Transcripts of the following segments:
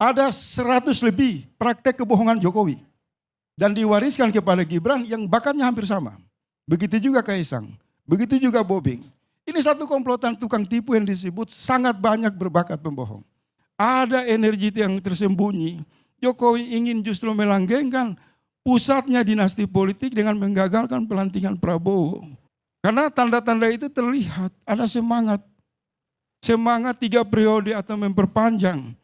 Ada 100 lebih praktek kebohongan Jokowi. Dan diwariskan kepada Gibran yang bakatnya hampir sama. Begitu juga Kaisang, begitu juga Bobing. Ini satu komplotan tukang tipu yang disebut sangat banyak berbakat pembohong. Ada energi yang tersembunyi. Jokowi ingin justru melanggengkan pusatnya dinasti politik dengan menggagalkan pelantikan Prabowo. Karena tanda-tanda itu terlihat, ada semangat. Semangat 3 periode atau memperpanjang.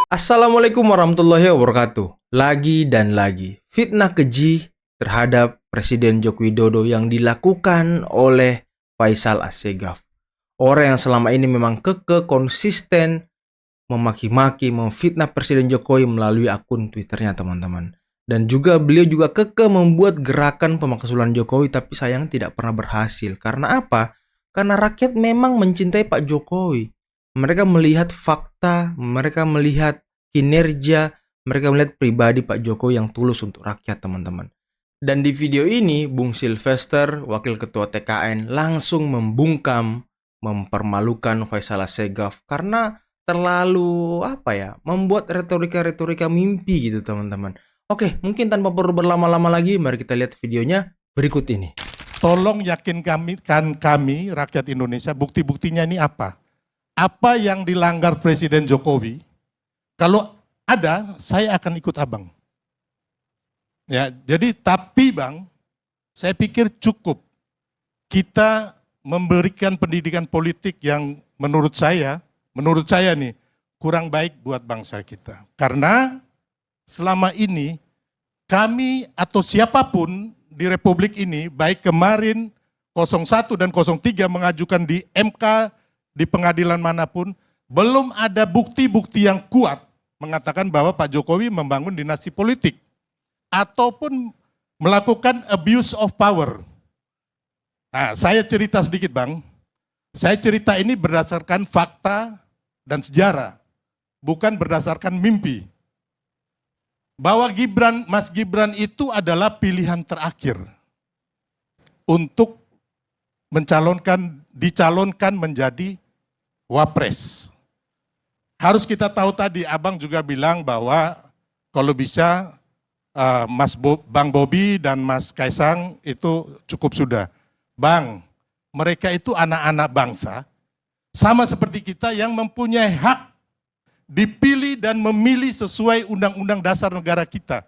Assalamualaikum warahmatullahi wabarakatuh. Lagi dan lagi, fitnah keji terhadap Presiden Joko Widodo yang dilakukan oleh Faisal Assegaf. Orang yang selama ini memang konsisten memaki-maki, memfitnah Presiden Jokowi melalui akun Twitternya, teman-teman. Dan juga beliau juga membuat gerakan pemakzulan Jokowi, tapi sayang tidak pernah berhasil. Karena apa? Karena rakyat memang mencintai Pak Jokowi. Mereka melihat fakta, mereka melihat kinerja, mereka melihat pribadi Pak Jokowi yang tulus untuk rakyat, teman-teman. Dan di video ini, Bung Sylvester, Wakil Ketua TKN, langsung membungkam, mempermalukan Faisal Assegaf karena terlalu membuat retorika-retorika mimpi gitu, teman-teman. Oke, mungkin tanpa perlu berlama-lama lagi, mari kita lihat videonya berikut ini. Tolong yakinkan kami rakyat Indonesia, bukti-buktinya ini apa? Apa yang dilanggar Presiden Jokowi? Kalau ada, saya akan ikut abang. Ya, jadi tapi bang, saya pikir cukup kita memberikan pendidikan politik yang menurut saya nih kurang baik buat bangsa kita. Karena selama ini kami atau siapapun di Republik ini, baik kemarin 01 dan 03 mengajukan di MK, di pengadilan manapun, belum ada bukti-bukti yang kuat mengatakan bahwa Pak Jokowi membangun dinasti politik ataupun melakukan abuse of power. Nah, saya cerita sedikit bang. Saya cerita ini berdasarkan fakta dan sejarah, bukan berdasarkan mimpi. Bahwa Mas Gibran itu adalah pilihan terakhir untuk dicalonkan menjadi Wapres. Harus kita tahu tadi, abang juga bilang bahwa kalau bisa Bang Bobi dan Mas Kaisang itu cukup sudah. Bang, mereka itu anak-anak bangsa, sama seperti kita yang mempunyai hak dipilih dan memilih sesuai undang-undang dasar negara kita.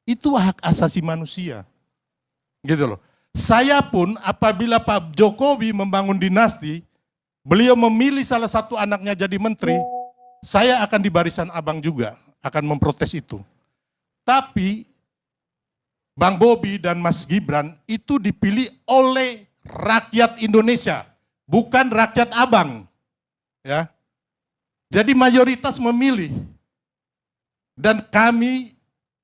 Itu hak asasi manusia. Gitu loh. Saya pun apabila Pak Jokowi membangun dinasti, beliau memilih salah satu anaknya jadi menteri, saya akan di barisan abang juga, akan memprotes itu. Tapi Bang Bobi dan Mas Gibran itu dipilih oleh rakyat Indonesia, bukan rakyat abang. Ya. Jadi mayoritas memilih. Dan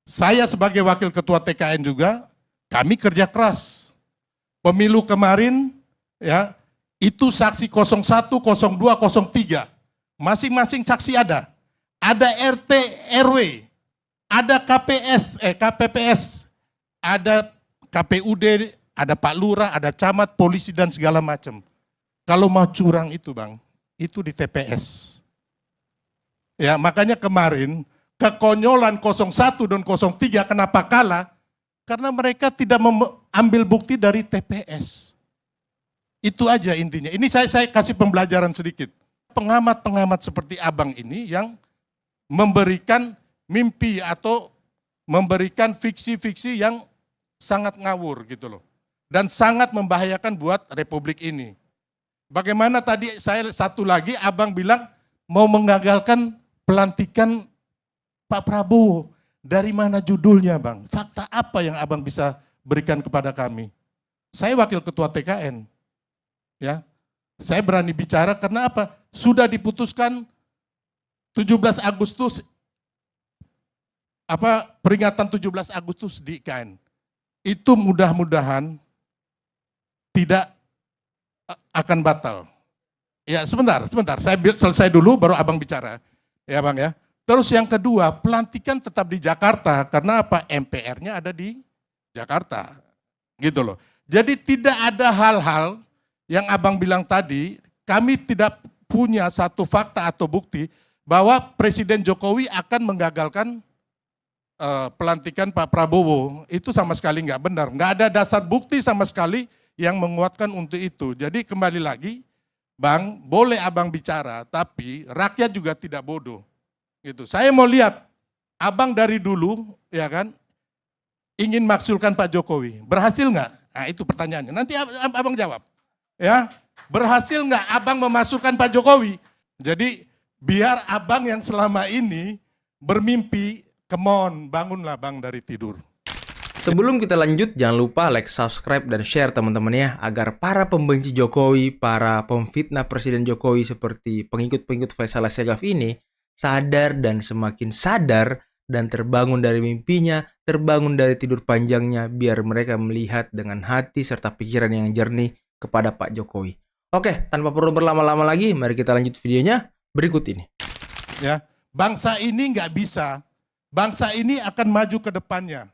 saya sebagai wakil ketua TKN juga, kami kerja keras. Pemilu kemarin, ya, itu saksi 01, 02, 03. Masing-masing saksi ada. Ada RT, RW, ada KPPS, ada KPUD, ada Pak Lurah, ada camat, polisi, dan segala macam. Kalau mau curang itu bang, itu di TPS. Ya, makanya kemarin kekonyolan 01 dan 03 kenapa kalah? Karena mereka tidak mengambil bukti dari TPS. Itu aja intinya. Ini saya kasih pembelajaran sedikit. Pengamat-pengamat seperti abang ini yang memberikan mimpi atau memberikan fiksi-fiksi yang sangat ngawur gitu loh. Dan sangat membahayakan buat Republik ini. Bagaimana tadi saya satu lagi abang bilang mau mengagalkan pelantikan Pak Prabowo. Dari mana judulnya bang? Fakta apa yang abang bisa berikan kepada kami? Saya wakil ketua TKN. Ya, saya berani bicara karena apa? Sudah diputuskan 17 Agustus, peringatan 17 Agustus di IKN. Itu mudah-mudahan tidak akan batal. Ya sebentar, saya selesai dulu baru abang bicara. Ya bang ya. Terus yang kedua, pelantikan tetap di Jakarta karena apa? MPR-nya ada di Jakarta. Gitu loh. Jadi tidak ada hal-hal yang abang bilang tadi, kami tidak punya satu fakta atau bukti bahwa Presiden Jokowi akan menggagalkan pelantikan Pak Prabowo. Itu sama sekali nggak benar. Nggak ada dasar bukti sama sekali yang menguatkan untuk itu. Jadi kembali lagi, Bang, boleh Abang bicara, tapi rakyat juga tidak bodoh. Gitu. Saya mau lihat, Abang dari dulu, ya kan, ingin maksulkan Pak Jokowi. Berhasil nggak? Nah itu pertanyaannya. Nanti Abang jawab. Ya, berhasil nggak Abang memasukkan Pak Jokowi? Jadi biar Abang yang selama ini bermimpi, come on, bangunlah Bang dari tidur. Sebelum kita lanjut, jangan lupa like, subscribe, dan share teman-teman ya, agar para pembenci Jokowi, para pemfitnah Presiden Jokowi seperti pengikut-pengikut Faisal Assegaf ini sadar dan semakin sadar dan terbangun dari mimpinya, terbangun dari tidur panjangnya, biar mereka melihat dengan hati serta pikiran yang jernih kepada Pak Jokowi. Oke, tanpa perlu berlama-lama lagi, mari kita lanjut videonya berikut ini. Ya, bangsa ini nggak bisa, bangsa ini akan maju ke depannya.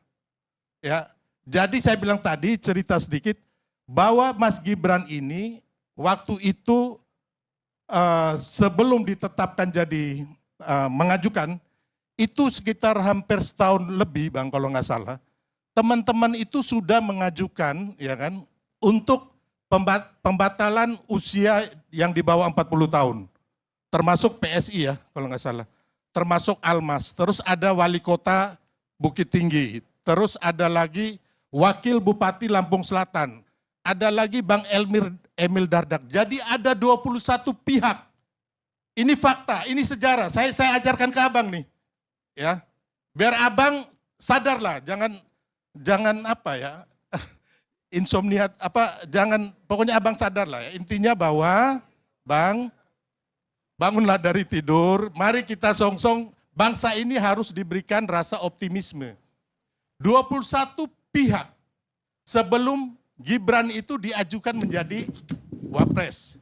Ya, jadi saya bilang tadi cerita sedikit bahwa Mas Gibran ini waktu itu sebelum ditetapkan jadi mengajukan itu sekitar hampir setahun lebih Bang kalau nggak salah. Teman-teman itu sudah mengajukan ya kan untuk pembatalan usia yang di bawah 40 tahun. Termasuk PSI ya kalau nggak salah. Termasuk Almas, terus ada wali kota Bukit Tinggi. Terus ada lagi Wakil Bupati Lampung Selatan. Ada lagi Bang Emil Dardak. Jadi ada 21 pihak. Ini fakta, ini sejarah. Saya ajarkan ke Abang nih. Ya. Biar Abang sadarlah, jangan apa ya? Insomnia jangan pokoknya Abang sadarlah ya. Intinya bahwa Bang bangunlah dari tidur, mari kita song-song bangsa ini harus diberikan rasa optimisme. 21 pihak sebelum Gibran itu diajukan menjadi Wapres.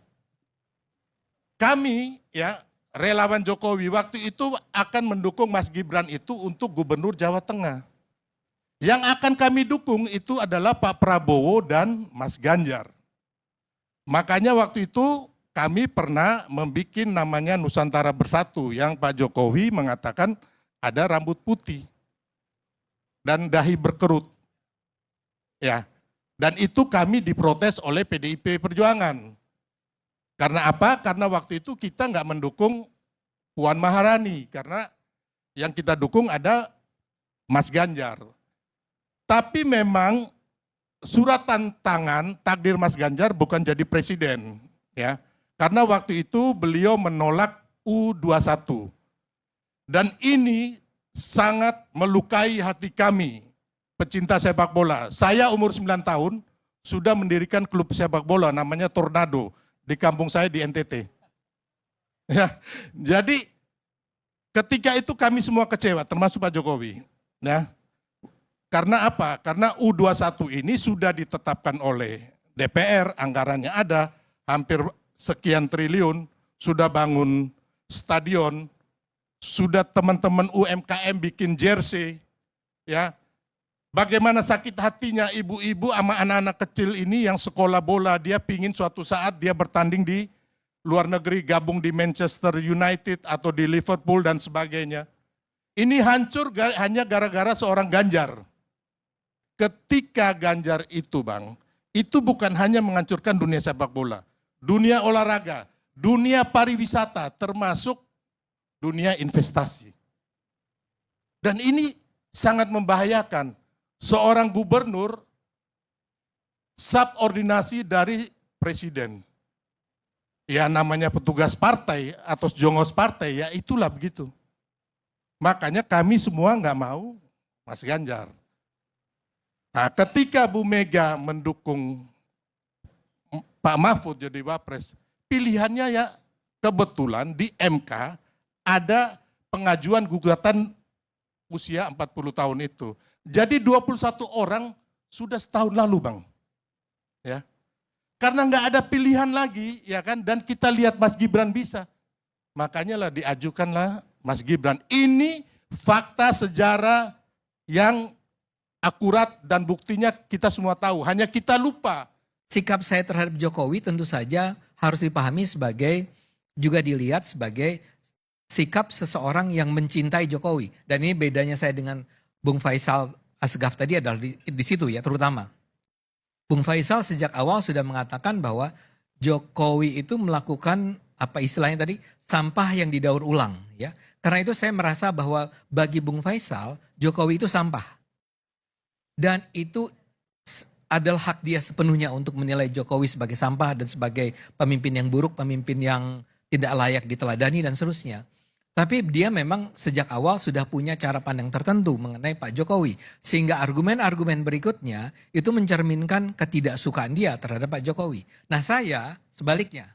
Kami ya relawan Jokowi waktu itu akan mendukung Mas Gibran itu untuk Gubernur Jawa Tengah. Yang akan kami dukung itu adalah Pak Prabowo dan Mas Ganjar. Makanya waktu itu kami pernah membuat namanya Nusantara Bersatu yang Pak Jokowi mengatakan ada rambut putih dan dahi berkerut. Ya. Dan itu kami diprotes oleh PDIP Perjuangan. Karena apa? Karena waktu itu kita nggak mendukung Puan Maharani. Karena yang kita dukung ada Mas Ganjar. Tapi memang suratan tangan takdir Mas Ganjar bukan jadi presiden. Ya. Karena waktu itu beliau menolak U21. Dan ini sangat melukai hati kami, pecinta sepak bola. Saya umur 9 tahun sudah mendirikan klub sepak bola namanya Tornado di kampung saya di NTT. Ya, jadi ketika itu kami semua kecewa, termasuk Pak Jokowi. Ya, karena apa? Karena U21 ini sudah ditetapkan oleh DPR, anggarannya ada, hampir sekian triliun, sudah bangun stadion, sudah teman-teman UMKM bikin jersey, ya. Bagaimana sakit hatinya ibu-ibu sama anak-anak kecil ini yang sekolah bola, dia pingin suatu saat dia bertanding di luar negeri, gabung di Manchester United atau di Liverpool dan sebagainya. Ini hancur hanya gara-gara seorang Ganjar. Ketika Ganjar itu Bang, itu bukan hanya menghancurkan dunia sepak bola, dunia olahraga, dunia pariwisata, termasuk dunia investasi. Dan ini sangat membahayakan. Seorang gubernur subordinasi dari presiden. Ya namanya petugas partai atau jongos partai, ya itulah begitu. Makanya kami semua nggak mau Mas Ganjar. Nah ketika Bu Mega mendukung Pak Mahfud jadi Wapres, pilihannya ya kebetulan di MK ada pengajuan gugatan usia 40 tahun itu. Jadi 21 orang sudah setahun lalu Bang. Ya. Karena nggak ada pilihan lagi ya kan, dan kita lihat Mas Gibran bisa. Makanya lah diajukanlah Mas Gibran. Ini fakta sejarah yang akurat dan buktinya kita semua tahu. Hanya kita lupa. Sikap saya terhadap Jokowi tentu saja harus dipahami sebagai, juga dilihat sebagai sikap seseorang yang mencintai Jokowi. Dan ini bedanya saya dengan Bung Faisal Asgaf tadi adalah di situ ya terutama. Bung Faisal sejak awal sudah mengatakan bahwa Jokowi itu melakukan apa istilahnya tadi, sampah yang didaur ulang ya. Karena itu saya merasa bahwa bagi Bung Faisal, Jokowi itu sampah. Dan itu adalah hak dia sepenuhnya untuk menilai Jokowi sebagai sampah dan sebagai pemimpin yang buruk, pemimpin yang tidak layak diteladani dan seterusnya. Tapi dia memang sejak awal sudah punya cara pandang tertentu mengenai Pak Jokowi. Sehingga argumen-argumen berikutnya itu mencerminkan ketidaksukaan dia terhadap Pak Jokowi. Nah saya sebaliknya.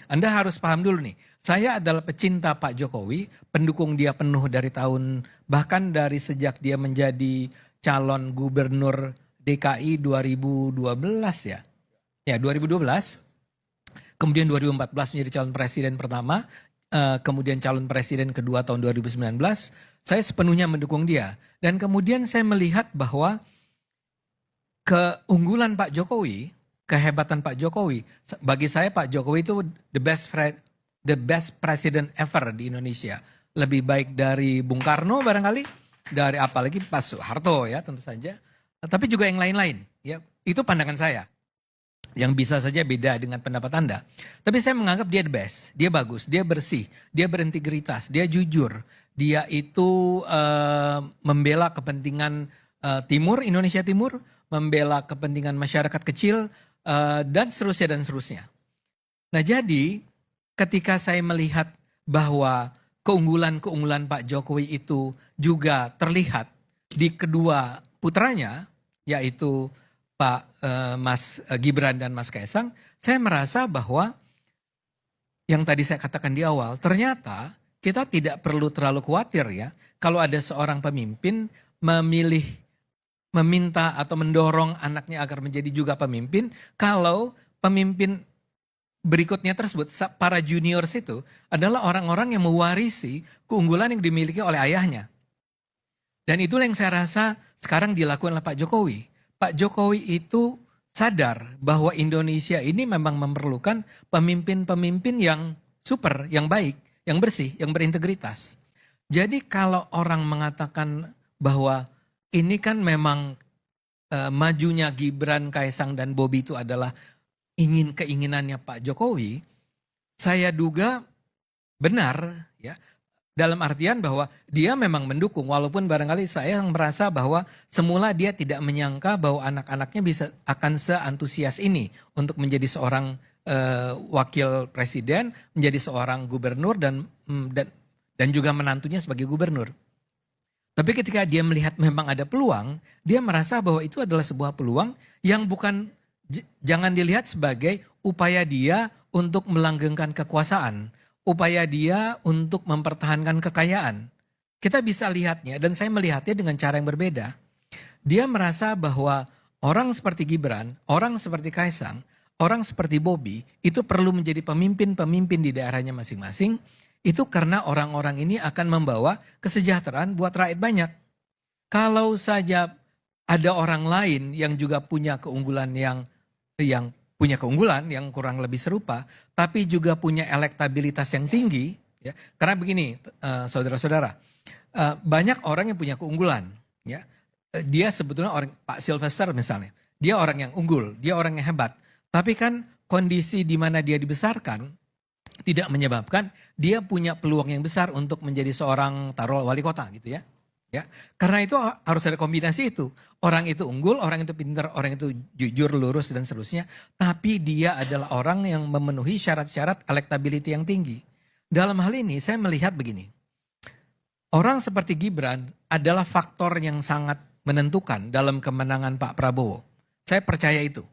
Anda harus paham dulu nih. Saya adalah pecinta Pak Jokowi, pendukung dia penuh dari tahun, bahkan dari sejak dia menjadi calon gubernur DKI 2012 ya. Ya 2012. Kemudian 2014 menjadi calon presiden pertama. Kemudian calon presiden kedua tahun 2019, saya sepenuhnya mendukung dia. Dan kemudian saya melihat bahwa keunggulan Pak Jokowi, kehebatan Pak Jokowi, bagi saya Pak Jokowi itu the best president ever di Indonesia. Lebih baik dari Bung Karno barangkali, dari apalagi Pak Soeharto ya tentu saja. Tapi juga yang lain-lain ya, itu pandangan saya. Yang bisa saja beda dengan pendapat Anda. Tapi saya menganggap dia the best, dia bagus, dia bersih, dia berintegritas, dia jujur. Dia itu membela kepentingan Timur, Indonesia Timur, membela kepentingan masyarakat kecil, dan seterusnya dan seterusnya. Nah jadi ketika saya melihat bahwa keunggulan-keunggulan Pak Jokowi itu juga terlihat di kedua putranya, yaitu Pak Mas Gibran dan Mas Kaisang, saya merasa bahwa yang tadi saya katakan di awal, ternyata kita tidak perlu terlalu khawatir ya, kalau ada seorang pemimpin meminta atau mendorong anaknya agar menjadi juga pemimpin, kalau pemimpin berikutnya tersebut, para juniors itu adalah orang-orang yang mewarisi keunggulan yang dimiliki oleh ayahnya. Dan itulah yang saya rasa sekarang dilakukan oleh Pak Jokowi. Pak Jokowi itu sadar bahwa Indonesia ini memang memerlukan pemimpin-pemimpin yang super, yang baik, yang bersih, yang berintegritas. Jadi kalau orang mengatakan bahwa ini kan memang majunya Gibran, Kaisang dan Bobi itu adalah keinginannya Pak Jokowi, saya duga benar ya. Dalam artian bahwa dia memang mendukung, walaupun barangkali saya yang merasa bahwa semula dia tidak menyangka bahwa anak-anaknya akan seantusias ini untuk menjadi seorang wakil presiden, menjadi seorang gubernur dan juga menantunya sebagai gubernur. Tapi ketika dia melihat memang ada peluang, dia merasa bahwa itu adalah sebuah peluang yang jangan dilihat sebagai upaya dia untuk melanggengkan kekuasaan. Upaya dia untuk mempertahankan kekayaan. Kita bisa lihatnya dan saya melihatnya dengan cara yang berbeda. Dia merasa bahwa orang seperti Gibran, orang seperti Kaisang, orang seperti Bobi itu perlu menjadi pemimpin-pemimpin di daerahnya masing-masing. Itu karena orang-orang ini akan membawa kesejahteraan buat rakyat banyak. Kalau saja ada orang lain yang juga punya keunggulan yang punya keunggulan yang kurang lebih serupa, tapi juga punya elektabilitas yang tinggi. Ya. Karena begini, saudara-saudara, banyak orang yang punya keunggulan. Ya. Dia sebetulnya Pak Sylvester misalnya, dia orang yang unggul, dia orang yang hebat. Tapi kan kondisi di mana dia dibesarkan tidak menyebabkan dia punya peluang yang besar untuk menjadi seorang taruh wali kota gitu ya. Ya, karena itu harus ada kombinasi itu. Orang itu unggul, orang itu pintar, orang itu jujur, lurus dan seterusnya. Tapi dia adalah orang yang memenuhi syarat-syarat elektability yang tinggi. Dalam hal ini saya melihat begini. Orang seperti Gibran adalah faktor yang sangat menentukan dalam kemenangan Pak Prabowo. Saya percaya itu.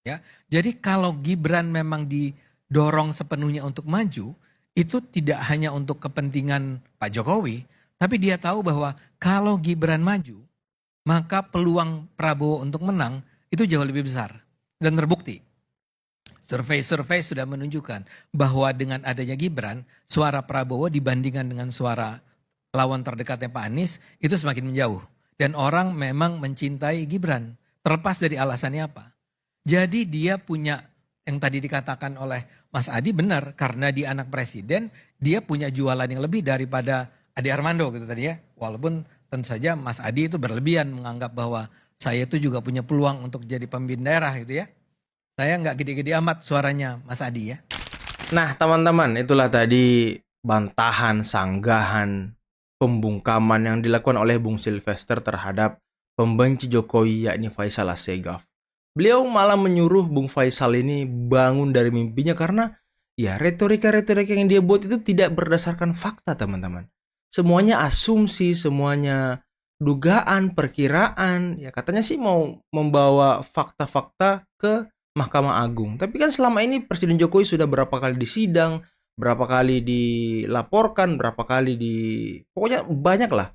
Ya, jadi kalau Gibran memang didorong sepenuhnya untuk maju, itu tidak hanya untuk kepentingan Pak Jokowi, tapi dia tahu bahwa kalau Gibran maju, maka peluang Prabowo untuk menang itu jauh lebih besar. Dan terbukti. Survei-survei sudah menunjukkan bahwa dengan adanya Gibran, suara Prabowo dibandingkan dengan suara lawan terdekatnya Pak Anies itu semakin menjauh. Dan orang memang mencintai Gibran, terlepas dari alasannya apa. Jadi dia punya yang tadi dikatakan oleh Mas Adi benar, karena dia anak presiden, dia punya jualan yang lebih daripada Ade Armando gitu tadi ya. Walaupun tentu saja Mas Adi itu berlebihan menganggap bahwa saya itu juga punya peluang untuk jadi pemimpin daerah gitu ya. Saya nggak gede-gede amat suaranya Mas Adi ya. Nah, teman-teman, itulah tadi bantahan, sanggahan, pembungkaman yang dilakukan oleh Bung Sylvester terhadap pembenci Jokowi, yakni Faisal Assegaf. Beliau malah menyuruh Bung Faisal ini bangun dari mimpinya karena ya retorika-retorika yang dia buat itu tidak berdasarkan fakta, teman-teman. Semuanya asumsi, semuanya dugaan, perkiraan. Ya katanya sih mau membawa fakta-fakta ke Mahkamah Agung. Tapi kan selama ini Presiden Jokowi sudah berapa kali disidang, berapa kali dilaporkan, berapa kali pokoknya banyak lah.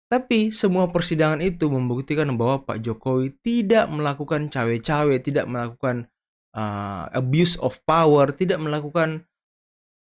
Tapi semua persidangan itu membuktikan bahwa Pak Jokowi tidak melakukan cawe-cawe, tidak melakukan abuse of power, tidak melakukan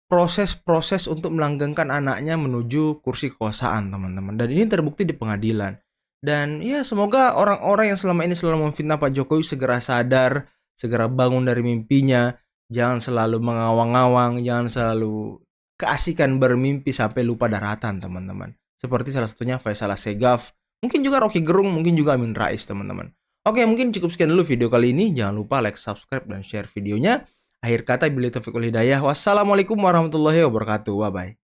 proses-proses untuk melanggengkan anaknya menuju kursi kekuasaan, teman-teman. Dan ini terbukti di pengadilan. Dan ya semoga orang-orang yang selama ini selalu memfitnah Pak Jokowi segera sadar, segera bangun dari mimpinya. Jangan selalu mengawang-awang, jangan selalu keasikan bermimpi sampai lupa daratan, teman-teman. Seperti salah satunya Faisal Assegaf, mungkin juga Rocky Gerung, mungkin juga Amin Rais, teman-teman. Oke, mungkin cukup sekian dulu video kali ini. Jangan lupa like, subscribe, dan share videonya. Akhir kata, billahi taufiq wal hidayah. Wassalamualaikum warahmatullahi wabarakatuh. Bye-bye.